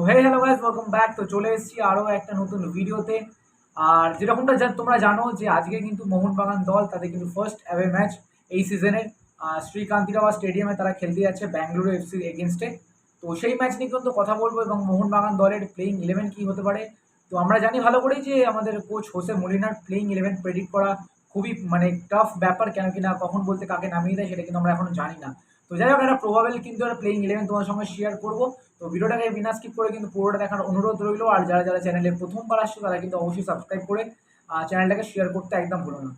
Hello guys, welcome back. তো চলে এসেছি আরও একটা নতুন ভিডিওতে। আর যেরকমটা তোমরা জানো যে আজকে কিন্তু মোহনবাগান দল তাদের কিন্তু ফার্স্ট অ্যাওয়ে ম্যাচ এই সিজনের শ্রীকান্তিরাবা স্টেডিয়ামে তারা খেলতে যাচ্ছে ব্যাঙ্গালুরু এফসির এগেনস্টে। তো সেই ম্যাচ নিয়ে কিন্তু কথা বলবো এবং মোহনবাগান দলের প্লেইং ইলেভেন কী হতে পারে। তো আমরা জানি ভালো করেই যে আমাদের coach Jose Molina playing eleven predict করা খুবই টাফ ব্যাপার, কেন কিনা কখন বলতে কাকে নামিয়ে দেয় সেটা কিন্তু আমরা এখনো জানি না। তো যাই হোক, একটা প্রবাবেল কিন্তু একটা প্লেইং ইলেভেন তোমার সঙ্গে শেয়ার করবো। তো ভিডিওটাকে বিনা স্কিপ করে কিন্তু পুরোটা দেখার অনুরোধ রইলো। আর যারা যারা চ্যানেলে প্রথমবার আসছে তারা কিন্তু অবশ্যই সাবস্ক্রাইব করে চ্যানেলটাকে শেয়ার করতে একদম ভুলো না।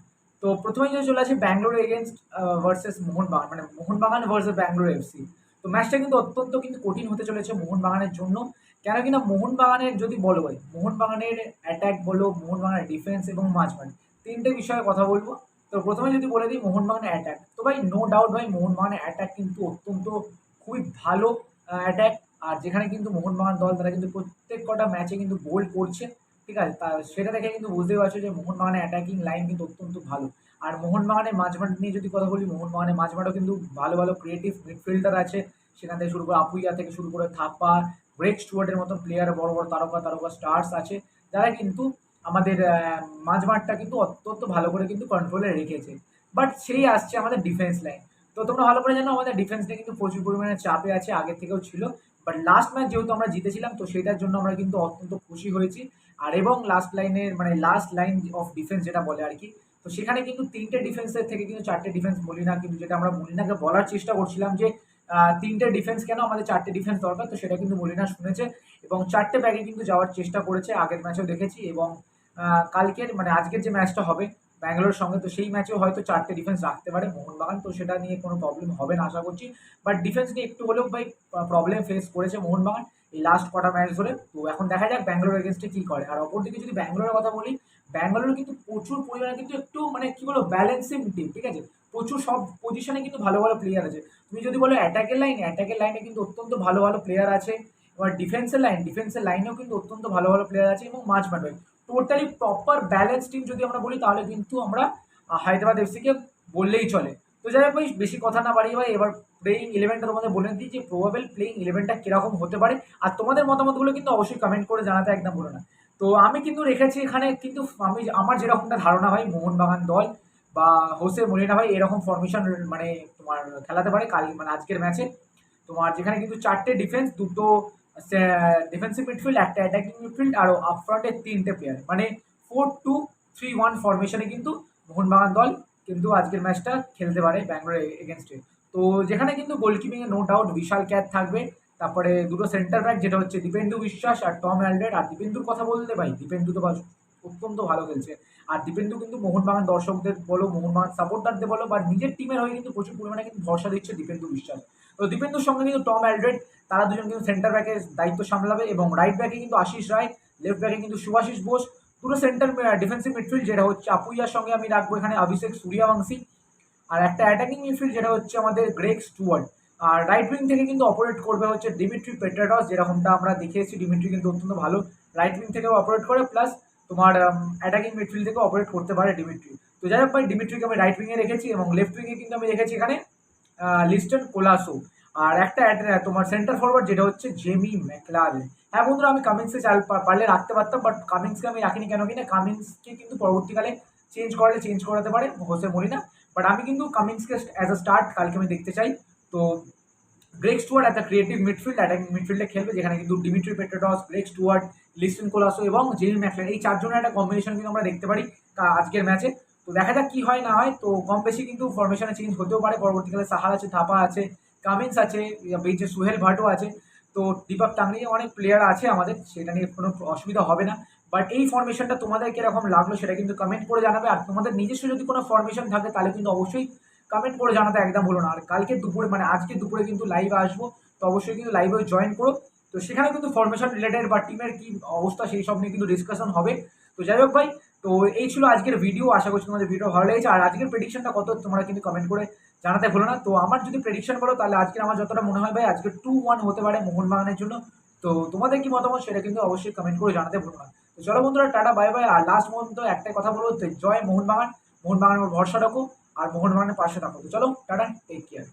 তো প্রথমেই যদি চলে আসি Bangalore against versus Mohun Bagan, Mohun Bagan versus Bangalore FC. তো ম্যাচটা কিন্তু অত্যন্ত কিন্তু কঠিন হতে চলেছে মোহনবাগানের জন্য, কেন কিনা মোহনবাগানের যদি বলো ভাই, মোহনবাগানের অ্যাটাক বলো, মোহনবাগানের ডিফেন্স এবং মাঝমাঠ, তিনটে বিষয়ে কথা বলবো। তো প্রথমে যদি বলে দিই মোহনবাগানের অ্যাটাক, তো ভাই নো ডাউট ভাই মোহনবাগানের অ্যাটাক কিন্তু অত্যন্ত খুবই ভালো অ্যাটাক। আর যেখানে কিন্তু মোহনবাগান দল তারা কিন্তু প্রত্যেক কটা ম্যাচে কিন্তু গোল করছে, ঠিক আছে। তা সেটা দেখে কিন্তু বুঝতেই পারছো যে মোহনবাগানের অ্যাটাকিং লাইন কিন্তু অত্যন্ত ভালো। আর মোহনবাগানের মাঝমাঠ নিয়ে যদি কথা বলি, মোহনবাগানের মাঝমাঠও কিন্তু ভালো ভালো ক্রিয়েটিভ মিডফিল্ডার আছে। সেখান থেকে শুরু করে আপুইয়া থেকে শুরু করে থাপা, গ্রেগ স্টুয়ার্টের মতন প্লেয়ার, বড় বড় তারকা তারকা স্টার্স আছে, যারা কিন্তু আমাদের মাঝমাঠটা কিন্তু অত্যন্ত ভালো করে কিন্তু কন্ট্রোলে রেখেছে। বাট সেই আসছে আমাদের ডিফেন্স লাইন। তো তোমরা ভালো করে জানো আমাদের ডিফেন্সটা কিন্তু প্রচুর পরিমাণে চাপে আছে, আগে থেকেও ছিল। বাট লাস্ট ম্যাচ যেহেতু আমরা জিতেছিলাম, তো সেটার জন্য আমরা কিন্তু অত্যন্ত খুশি হয়েছি। আর এবং লাস্ট লাইন অফ ডিফেন্স যেটা বলে আর কি, তো সেখানে কিন্তু তিনটে ডিফেন্সের থেকে কিন্তু চারটে ডিফেন্স মলিনা, কিন্তু যেটা আমরা মলিনাকে বলার চেষ্টা করছিলাম যে তিনটে ডিফেন্স কেন, আমাদের চারটে ডিফেন্স দরকার, তো সেটা কিন্তু মলিনা শুনেছে এবং চারটে ব্যাগে কিন্তু যাওয়ার চেষ্টা করেছে। আগের ম্যাচেও দেখেছি এবং কালকের আজকের যে ম্যাচটা হবে ব্যাঙ্গালোর সঙ্গে, তো সেই ম্যাচেও হয়তো চারটে ডিফেন্স রাখতে পারে মোহনবাগান, তো সেটা নিয়ে কোনো প্রবলেম হবে না আশা করছি। বাট ডিফেন্স নিয়ে একটু হলেও ভাই প্রবলেম ফেস করেছে মোহনবাগান এই লাস্ট কটা ম্যাচ ধরে। তো এখন দেখা যাক ব্যাঙ্গালোর এগেনস্টে কী করে। আর অপরদিকে যদি ব্যাঙ্গালোরের কথা বলি, ব্যাঙ্গালোর কিন্তু প্রচুর পরিমাণে কিন্তু একটু কী বলবো ব্যালেন্সিং টিম, ঠিক আছে। প্রচুর সব পজিশনে কিন্তু ভালো ভালো প্লেয়ার আছে। তুমি যদি বলো অ্যাটাকের লাইনে কিন্তু অত্যন্ত ভালো ভালো প্লেয়ার আছে। এবার ডিফেন্সের লাইনেও কিন্তু অত্যন্ত ভালো ভালো প্লেয়ার আছে এবং মাঝমাঠে টোটালি প্রপার ব্যালেন্স টিম যদি আমরা বলি, তাহলে কিন্তু আমরা হায়দ্রাবাদ এফসিকে বললেই চলে। তো যাই হোক ভাই, বেশি কথা না বাড়িয়ে ভাই এবার প্লেইং ইলেভেনটা তোমাদের বলে দিই যে প্রবাবেল প্লেইং ইলেভেনটা কীরকম হতে পারে। আর তোমাদের মতামতগুলো কিন্তু অবশ্যই কমেন্ট করে জানাতে একদম ভুলো না। তো আমি কিন্তু রেখেছি এখানে কিন্তু আমার যেরকমটা ধারণা ভাই, মোহনবাগান দল বা হোসে মলিনা ভাই এরকম ফরমেশন তোমার খেলাতে পারে কাল আজকের ম্যাচে। তোমার যেখানে কিন্তু চারটে ডিফেন্স, দুটো ডিফেন্সিভ মিডফিল্ড, একটা অ্যাটাকিং মিডফিল্ড, আরও আপফ্রন্টে তিনটে প্লেয়ার, 4-2-3-1 ফরমেশনে কিন্তু মোহনবাগান দল কিন্তু আজকের ম্যাচটা খেলতে পারে ব্যাঙ্গালোর এগেনস্টে। তো যেখানে কিন্তু গোলকিপিংয়ে নো ডাউট বিশাল ক্যাথ থাকবে। তারপরে দুটো সেন্টার ব্যাক, যেটা হচ্ছে দীপেন্দু বিশ্বাস আর টম অ্যালড্রেড। আর দীপেন্দুর কথা বলতে ভাই, দীপেন্দু তো অত্যন্ত ভালো খেলছে। আর দীপেন্দু কিন্তু মোহনবাগান দর্শকদের বলো, মোহনবাগান সাপোর্টারদের বলো, বা নিজের টিমের হয়ে কিন্তু প্রচুর পরিমাণে কিন্তু ভরসা দিচ্ছে দীপেন্দু বিশ্বাস। তো দীপেন্দুর সঙ্গে কিন্তু টম অ্যালড্রেড, তারা দুজন কিন্তু সেন্টার ব্যাকের দায়িত্ব সামলাবে। এবং রাইট ব্যাকে কিন্তু আশিস রায়, লেফট ব্যাকে কিন্তু সুভাশিস বোস। পুরো সেন্টার ডিফেন্সিভ মিডফিল্ড যেটা হচ্ছে আপুইয়ার সঙ্গে আমি রাখবো এখানে অভিষেক সূর্যবংশী। আর একটা অ্যাটাকিং মিডফিল্ড যেটা হচ্ছে আমাদের গ্রেগ স্টুয়ার্ট। আর রাইট উইং থেকে কিন্তু অপারেট করবে হচ্ছে ডিমিট্রি পেট্রাটস, যেরকমটা আমরা দেখেছি ডিমিট্রি কিন্তু অত্যন্ত ভালো রাইট উইং থেকেও অপারেট করে, প্লাস তোমার অ্যাটাকিং মিডফিল্ড থেকেও অপারেট করতে পারে ডিমিট্রি। তো যাই হোক ভাই, ডিমিট্রিকে আমি রাইট উইংয়ে রেখেছি এবং লেফট উইংয়ে কিন্তু আমি রেখেছি এখানে লিস্টন কোলাসো। আর একটা তোমার সেন্টার ফরওয়ার্ড যেটা হচ্ছে জেমি ম্যাকলারেন। হ্যাঁ বন্ধুরা, আমি কামিন্সে পারলে রাখতে পারতাম, বাট কামিন্সকে আমি রাখিনি কেন কিনা, কামিন্সকে কিন্তু পরবর্তীকালে চেঞ্জ করাতে পারে হোসে মলিনা। বাট আমি কিন্তু কামিন্সকে অ্যাজ আ স্টার্ট কালকে আমি দেখতে চাই। তো গ্রেগ স্টুয়ার্ট একটা ক্রিয়েটিভ মিডফিল্ড, অ্যাটাকিং মিডফিল্ডে খেলবে, যেখানে কিন্তু Dimitri Petratos, Greg Stuart, Liston Colaco এবং জেমি ম্যাকলারেন, এই চারজনের একটা কম্বিনেশন কিন্তু আমরা দেখতে পারি আজকের ম্যাচে। তো দেখা যাক কি হয় না হয়। তো কম বেশি কিন্তু ফরমেশনে চেঞ্জ হতেও পারে পরবর্তীকালে। সাহাল আছে, থাপা আছে, কামিন্স আছে, বেঞ্চে সুহেল ভাটও আছে। তো দীপক টাংরি, অনেক প্লেয়ার আছে আমাদের, সেটা নিয়ে কোনো অসুবিধা হবে না। বাট এই ফরমেশনটা তোমাদের কিরকম লাগলো সেটা কিন্তু কমেন্ট করে জানাবে। আর তোমাদের নিজস্ব যদি কোনো ফরমেশন থাকে তাহলে কিন্তু অবশ্যই কমেন্ট করে জানাতে একদম ভুলো না। আর কালকে দুপুরে আজকে দুপুরে কিন্তু লাইভে আসবো, তো অবশ্যই কিন্তু লাইভে জয়েন করো। তো সেখানে কিন্তু ফরমেশন রিলেটেড বা টিমের কি অবস্থা সেই সব নিয়ে কিন্তু ডিসকাশন হবে। তো যাই হোক ভাই, তো এই ছিল আজকের ভিডিও। আশা করছি তোমাদের ভিডিও ভালো লেগেছে। আর আজকের প্রেডিকশনটা কত তোমরা কিন্তু কমেন্ট করে জানাতে ভুলো না। তো আমার যদি প্রেডিকশন বলো, তাহলে আজকে আমার যতটা মনে হয় ভাই আজকে 2-1 হতে পারে মোহনবাগানের জন্য। তো তোমাদের কি মতামত সেটা কিন্তু অবশ্যই কমেন্ট করে জানাতে ভুলো না। তো চলো বন্ধুরা, টাটা বাই বাই। আর লাস্ট পর্যন্ত একটাই কথা বলবো, জয় মোহনবাগান, মোহনবাগানের ভরসা রাখো আর মোহনবাগানের পাশে থাকো। তো চলো টাটা, টেক কেয়ার।